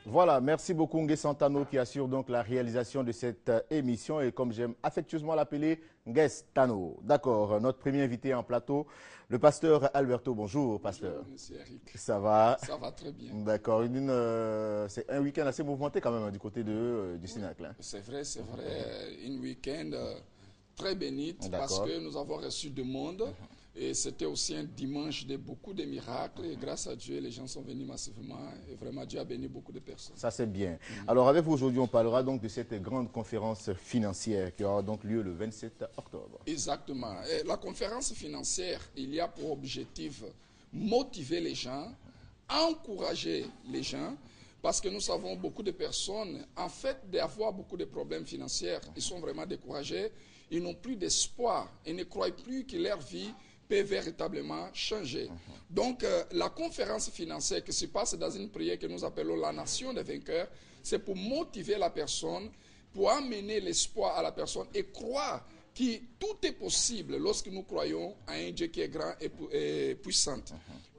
Voilà, merci beaucoup Ngué Santano qui assure donc la réalisation de cette émission et comme j'aime affectueusement l'appeler, Ngué Tano. D'accord, notre premier invité en plateau, le pasteur Alberto. Bonjour pasteur. Bonjour monsieur Eric. Ça va? Ça va très bien. D'accord, c'est un week-end assez mouvementé quand même hein, du côté du Cénacle. Hein. C'est vrai, une week-end très bénite parce que nous avons reçu du monde. Et c'était aussi un dimanche de beaucoup de miracles. Et grâce à Dieu, les gens sont venus massivement. Et vraiment, Dieu a béni beaucoup de personnes. Ça, c'est bien. Alors, avec vous aujourd'hui, on parlera donc de cette grande conférence financière qui aura donc lieu le 27 octobre. Exactement. Et la conférence financière, il y a pour objectif motiver les gens, encourager les gens. Parce que nous savons beaucoup de personnes, en fait, d'avoir beaucoup de problèmes financiers, ils sont vraiment découragés. Ils n'ont plus d'espoir. Ils ne croient plus que leur vie peut véritablement changer. Donc, la conférence financière qui se passe dans une prière que nous appelons la nation des vainqueurs, c'est pour motiver la personne, pour amener l'espoir à la personne et croire que tout est possible lorsque nous croyons à un Dieu qui est grand et puissant.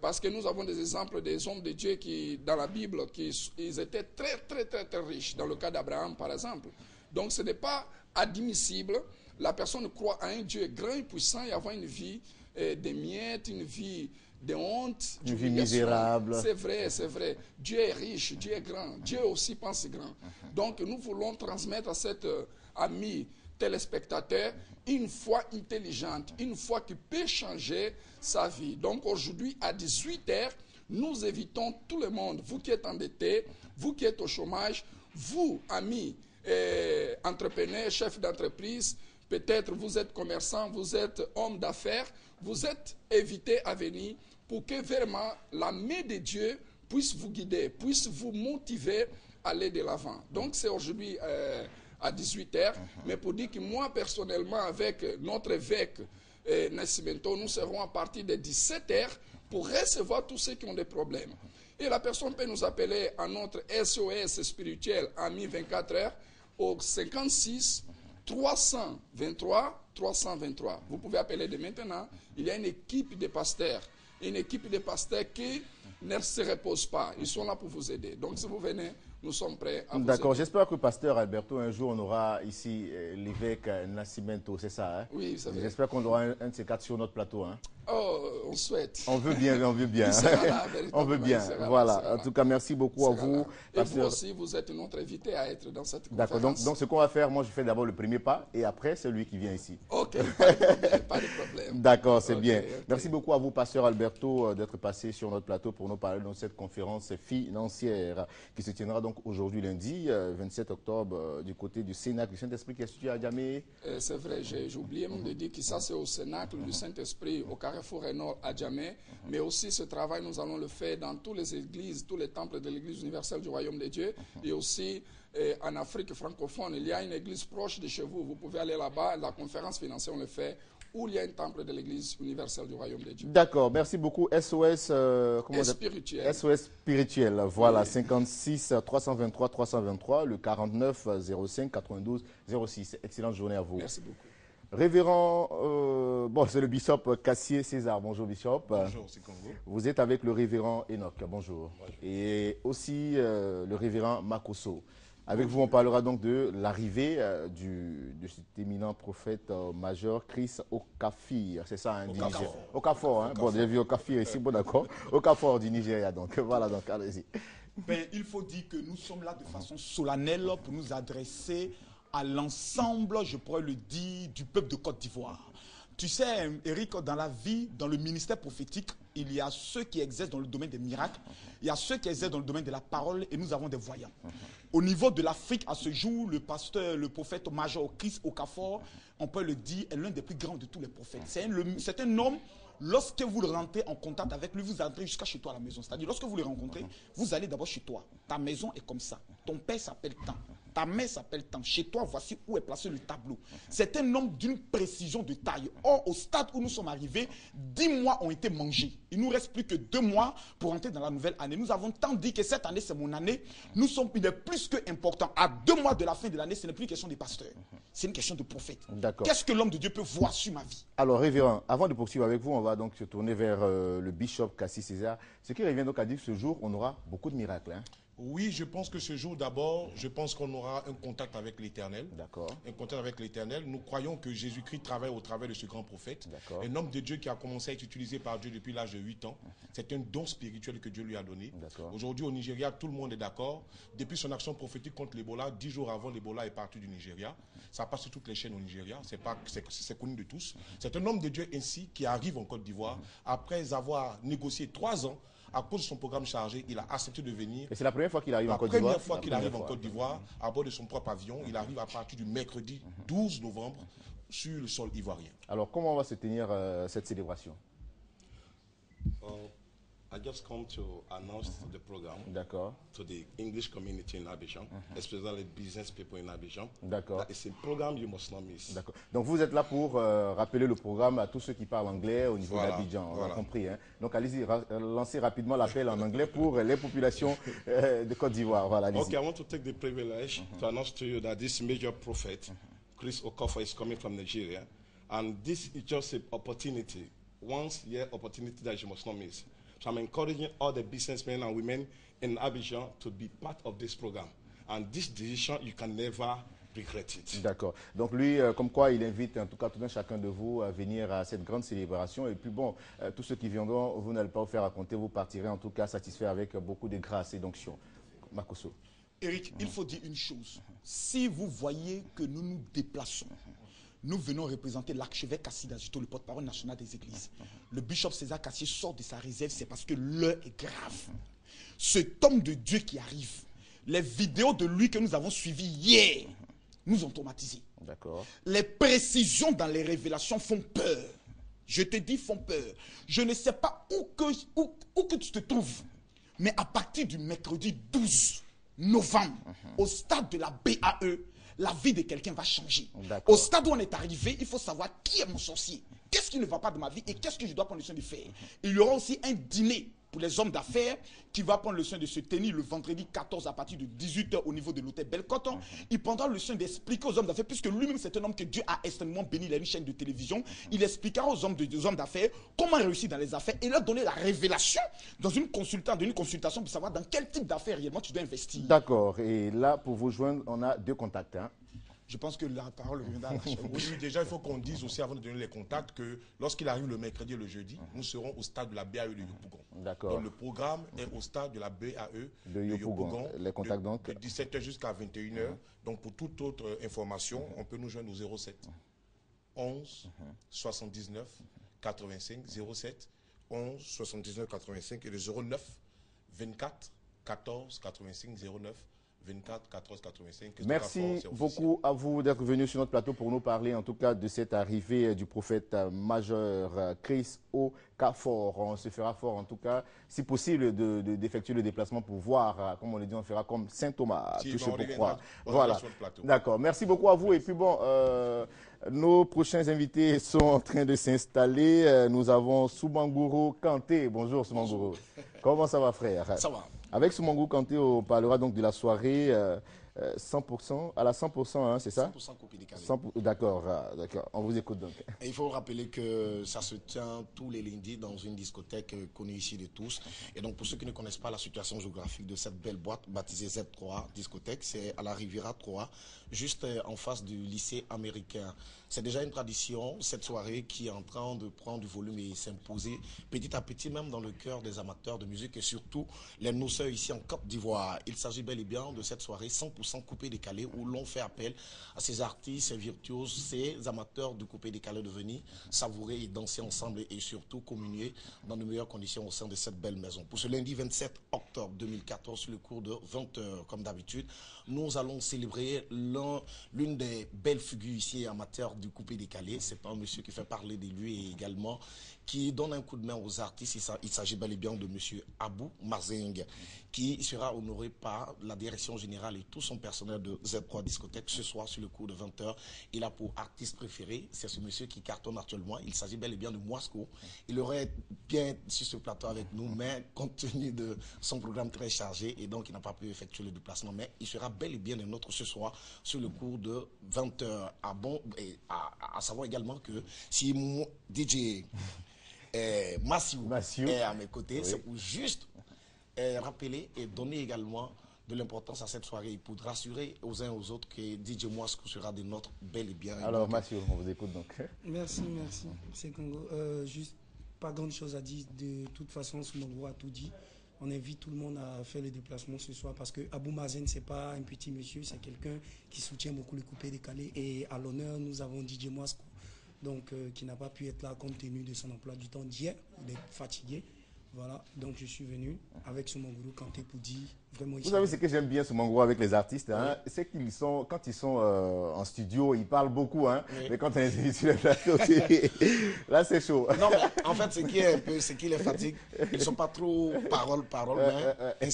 Parce que nous avons des exemples des hommes de Dieu qui, dans la Bible, ils étaient très, très, très, très riches. Dans le cas d'Abraham, par exemple. Donc, ce n'est pas admissible. La personne croit à un Dieu grand et puissant et avoir une vie de miettes, une vie de honte, une vie misérable. C'est vrai, c'est vrai. Dieu est riche, Dieu est grand. Dieu aussi pense grand. Donc, nous voulons transmettre à cet ami téléspectateur une foi intelligente, une foi qui peut changer sa vie. Donc, aujourd'hui, à 18h, nous invitons tout le monde, vous qui êtes endettés, vous qui êtes au chômage, vous, amis, entrepreneurs, chefs d'entreprise, peut-être vous êtes commerçant, vous êtes homme d'affaires, vous êtes invités à venir pour que vraiment la main de Dieu puisse vous guider, puisse vous motiver à aller de l'avant. Donc c'est aujourd'hui à 18h, mais pour dire que moi personnellement avec notre évêque Nascimento, nous serons à partir de 17h pour recevoir tous ceux qui ont des problèmes. Et la personne peut nous appeler à notre SOS spirituel Ami 24 heures au 56 323 323. Vous pouvez appeler dès maintenant. Il y a une équipe de pasteurs. Une équipe de pasteurs qui ne se repose pas. Ils sont là pour vous aider. Donc si vous venez, nous sommes prêts à vous aider. D'accord, j'espère que pasteur Alberto, un jour on aura ici l'évêque Nascimento, c'est ça hein? Oui, c'est vrai. J'espère qu'on aura un de ces quatre sur notre plateau. Hein? Oh, on souhaite. On veut bien, on veut bien. On veut bien, voilà. En tout cas, merci beaucoup à vous. Et vous aussi, vous êtes notre invité à être dans cette conférence. D'accord, donc ce qu'on va faire, moi je fais d'abord le premier pas et après c'est lui qui vient ici. Ok, pas de problème. D'accord, c'est bien. Merci beaucoup à vous, pasteur Alberto, d'être passé sur notre plateau pour nous parler de cette conférence financière qui se tiendra donc aujourd'hui lundi, 27 octobre, du côté du Cénacle du Saint-Esprit qui est situé à Djamé. C'est vrai, j'ai oublié même de dire que ça c'est au Cénacle du Saint-Esprit, au Carrefour Nord à Djamé, mais aussi ce travail nous allons le faire dans toutes les églises, tous les temples de l'église universelle du royaume de Dieu et aussi en Afrique francophone. Il y a une église proche de chez vous, vous pouvez aller là-bas, la conférence financière on le fait, où il y a un temple de l'église universelle du royaume de Dieu. D'accord, merci beaucoup. SOS spirituel. SOS spirituel, voilà, oui. 56 323 323, le 49 05 92 06. Excellente journée à vous. Merci beaucoup. Révérend, c'est le bishop Cassier César. Bonjour bishop. Bonjour, c'est Congo. Vous êtes avec le révérend Enoch. Bonjour. Et aussi le révérend Makoso. Avec vous, on parlera donc de l'arrivée de cet éminent prophète major Chris Okafir. C'est ça, hein, du Nigeria. Okafor, hein. Bon, j'ai vu Okafir ici, bon d'accord. Okafor du Nigeria, donc voilà, donc allez-y. Ben, il faut dire que nous sommes là de façon solennelle pour nous adresser à l'ensemble, je pourrais le dire, du peuple de Côte d'Ivoire. Tu sais, Eric, dans la vie, dans le ministère prophétique, il y a ceux qui exercent dans le domaine des miracles, il y a ceux qui exercent dans le domaine de la parole et nous avons des voyants. Au niveau de l'Afrique, à ce jour, le pasteur, le prophète major Chris Okafor, on peut le dire, est l'un des plus grands de tous les prophètes. C'est un homme, lorsque vous le rentrez en contact avec lui, vous entrez jusqu'à chez toi à la maison. C'est-à-dire, lorsque vous le rencontrez, vous allez d'abord chez toi. Ta maison est comme ça. Ton père s'appelle tant. Ta mère s'appelle tant. Chez toi, voici où est placé le tableau. C'est un homme d'une précision de taille. Or, au stade où nous sommes arrivés, 10 mois ont été mangés. Il ne nous reste plus que 2 mois pour entrer dans la nouvelle année. Nous avons tant dit que cette année, c'est mon année. Il est plus que important. À 2 mois de la fin de l'année, ce n'est plus une question de pasteur. C'est une question de prophète. Qu'est-ce que l'homme de Dieu peut voir sur ma vie? Alors, révérend, avant de poursuivre avec vous, on va donc se tourner vers le bishop Cassier César. Ce qui revient donc à dire que ce jour, on aura beaucoup de miracles. Hein? Oui, je pense que ce jour, d'abord, je pense qu'on aura un contact avec l'Éternel. D'accord. Un contact avec l'Éternel. Nous croyons que Jésus-Christ travaille au travers de ce grand prophète. D'accord. Un homme de Dieu qui a commencé à être utilisé par Dieu depuis l'âge de 8 ans. C'est un don spirituel que Dieu lui a donné. Aujourd'hui, au Nigeria, tout le monde est d'accord. Depuis son action prophétique contre l'Ebola, 10 jours avant, l'Ebola est parti du Nigeria. Ça passe sur toutes les chaînes au Nigeria. C'est connu de tous. C'est un homme de Dieu ainsi qui arrive en Côte d'Ivoire après avoir négocié 3 ans. À cause de son programme chargé, il a accepté de venir. Et c'est la première fois qu'il arrive en Côte d'Ivoire. d'Ivoire. La première fois qu'il arrive en Côte d'Ivoire, à bord de son propre avion. Il arrive à partir du mercredi 12 novembre sur le sol ivoirien. Alors, comment va se tenir cette célébration? I just come to announce the program to the English community in Abidjan, especially business people in Abidjan. D'accord. It's a program you must not miss. D'accord. Donc vous êtes là pour rappeler le programme à tous ceux qui parlent anglais au niveau d'Abidjan. On a compris. Hein? Donc allez-y, lancez rapidement l'appel en anglais pour les populations de Côte d'Ivoire. Voilà, okay, I want to take the privilege to announce to you that this major prophet, Chris Okofor, is coming from Nigeria. And this is just an opportunity, once a year opportunity that you must not miss. So I'm encouraging all the businessmen and women in Abidjan to be part of this program. And this decision, you can never regret it. D'accord. Donc lui, comme quoi, il invite en tout cas tout un chacun de vous à venir à cette grande célébration. Et puis bon, tous ceux qui viendront, vous n'allez pas vous faire raconter, vous partirez en tout cas satisfait avec beaucoup de grâce et d'onction. Makosso. Eric, il faut dire une chose. Si vous voyez que nous nous déplaçons, nous venons représenter l'archevêque Kassi Dazito, le porte-parole national des églises. Le bishop César Cassier sort de sa réserve, c'est parce que l'heure est grave. Cet homme de Dieu qui arrive, les vidéos de lui que nous avons suivies hier, nous ont traumatisés. D'accord. Les précisions dans les révélations font peur. Je te dis, font peur. Je ne sais pas où que tu te trouves, mais à partir du mercredi 12 novembre, au stade de la BAE, la vie de quelqu'un va changer. Au stade où on est arrivé, il faut savoir qui est mon sorcier, qu'est-ce qui ne va pas de ma vie et qu'est-ce que je dois prendre le soin de faire. Il y aura aussi un dîner pour les hommes d'affaires qui va prendre le soin de se tenir le vendredi 14 à partir de 18 h au niveau de l'hôtel Belcoton. Il prendra le soin d'expliquer aux hommes d'affaires, puisque lui-même c'est un homme que Dieu a extrêmement béni, il a une chaîne de télévision. Il expliquera aux hommes d'affaires comment réussir dans les affaires et leur donner la révélation dans une consultation pour savoir dans quel type d'affaires réellement tu dois investir. D'accord. Et là, pour vous joindre, on a 2 contacts. Hein? Je pense que la parole reviendra à la chaîne. Oui, déjà, il faut qu'on dise aussi, avant de donner les contacts, que lorsqu'il arrive le mercredi et le jeudi, nous serons au stade de la BAE de Yopougon. D'accord. Donc, le programme est au stade de la BAE de Yopougon. Les contacts donc de 17 h jusqu'à 21 h. Donc, pour toute autre information, on peut nous joindre au 07 11 79 85 07 11 79 85 et le 09 24 14 85 09 24 14 85. Merci beaucoup à vous d'être venu sur notre plateau pour nous parler en tout cas de cette arrivée du prophète majeur Chris Okofor. On se fera fort en tout cas, si possible, d'effectuer le déplacement pour voir, comme on le dit, on fera comme Saint Thomas, touché pour croire. Voilà. D'accord. Merci beaucoup à vous. Et puis bon, nos prochains invités sont en train de s'installer. Nous avons Soumanguru Kanté. Bonjour Soumanguru. Comment ça va, frère? Ça va. Avec Soumanguru Kanté, on parlera donc de la soirée 100%, à la 100%, hein, c'est ça? 100% copie décalée. D'accord, d'accord. On vous écoute donc. Et il faut rappeler que ça se tient tous les lundis dans une discothèque connue ici de tous. Et donc pour ceux qui ne connaissent pas la situation géographique de cette belle boîte baptisée Z3 discothèque, c'est à la Riviera 3, juste en face du lycée américain. C'est déjà une tradition, cette soirée qui est en train de prendre du volume et s'imposer petit à petit, même dans le cœur des amateurs de musique et surtout les noceurs ici en Côte d'Ivoire. Il s'agit bel et bien de cette soirée 100% coupé décalé où l'on fait appel à ces artistes, ces virtuoses, ces amateurs de coupé décalé de venir savourer et danser ensemble et surtout communier dans de meilleures conditions au sein de cette belle maison. Pour ce lundi 27 octobre 2014, sur le cours de 20 h, comme d'habitude, nous allons célébrer l'une des belles figures ici amateurs du coupé décalé. C'est pas un monsieur qui fait parler de lui et également qui donne un coup de main aux artistes. Il s'agit bel et bien de monsieur Abou Marzeng, qui sera honoré par la direction générale et tout son personnel de Z3 Discothèque ce soir sur le cours de 20 h. Il a pour artiste préféré, c'est ce monsieur qui cartonne actuellement. Il s'agit bel et bien de Moisco. Il aurait bien sur ce plateau avec nous, mais compte tenu de son programme très chargé, et donc il n'a pas pu effectuer le déplacement, mais il sera bel et bien le nôtre ce soir sur le cours de 20 h. À savoir également que si mon DJ Massiou est à mes côtés, oui, c'est pour juste rappeler et donner également de l'importance à cette soirée pour rassurer aux uns et aux autres que DJ Mouasco sera des nôtres bel et bien. Alors Mathieu, on vous écoute donc. Merci, c'est Congo. Juste pas grande chose à dire, de toute façon, Soumongou a tout dit. On invite tout le monde à faire le déplacement ce soir parce que Abou Mazen, c'est pas un petit monsieur, c'est quelqu'un qui soutient beaucoup le coupé décalé. Et à l'honneur, nous avons DJ Mouasco, donc qui n'a pas pu être là compte tenu de son emploi du temps d'hier. Il est fatigué. Voilà, donc je suis venu avec Soumongou Kanté pour dire vraiment. Vous savez ce que j'aime bien Soumongou avec les artistes, hein, oui. C'est qu'ils sont, quand ils sont en studio, ils parlent beaucoup, hein, oui. Mais quand on est sur les plateaux, là c'est chaud. Non, mais en fait, ce qui les fatigue, ils ne sont pas trop paroles, mais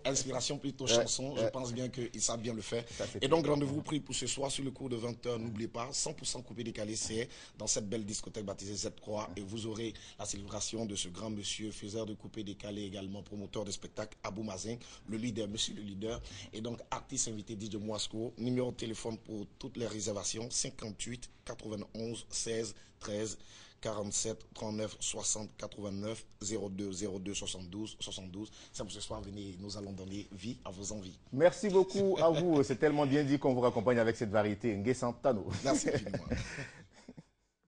inspiration plutôt chanson. Je pense bien qu'ils savent bien le faire. Et donc, rendez-vous pris pour ce soir sur le cours de 20h. N'oubliez pas, 100% coupé décalé, c'est dans cette belle discothèque baptisée Z3. Et vous aurez la célébration de ce grand monsieur, faiseur de coupé décalé, également promoteur de spectacle, Abou Mazen, le leader, monsieur le leader, et donc artiste invité DJ Mouasco. Numéro de téléphone pour toutes les réservations 58 91 16 13 47 39 60 89 02 02 72 72. C'est pour ce soir, venez, nous allons donner vie à vos envies. Merci beaucoup à vous, c'est tellement bien dit qu'on vous raccompagne avec cette variété. Nge Santano. Merci infiniment.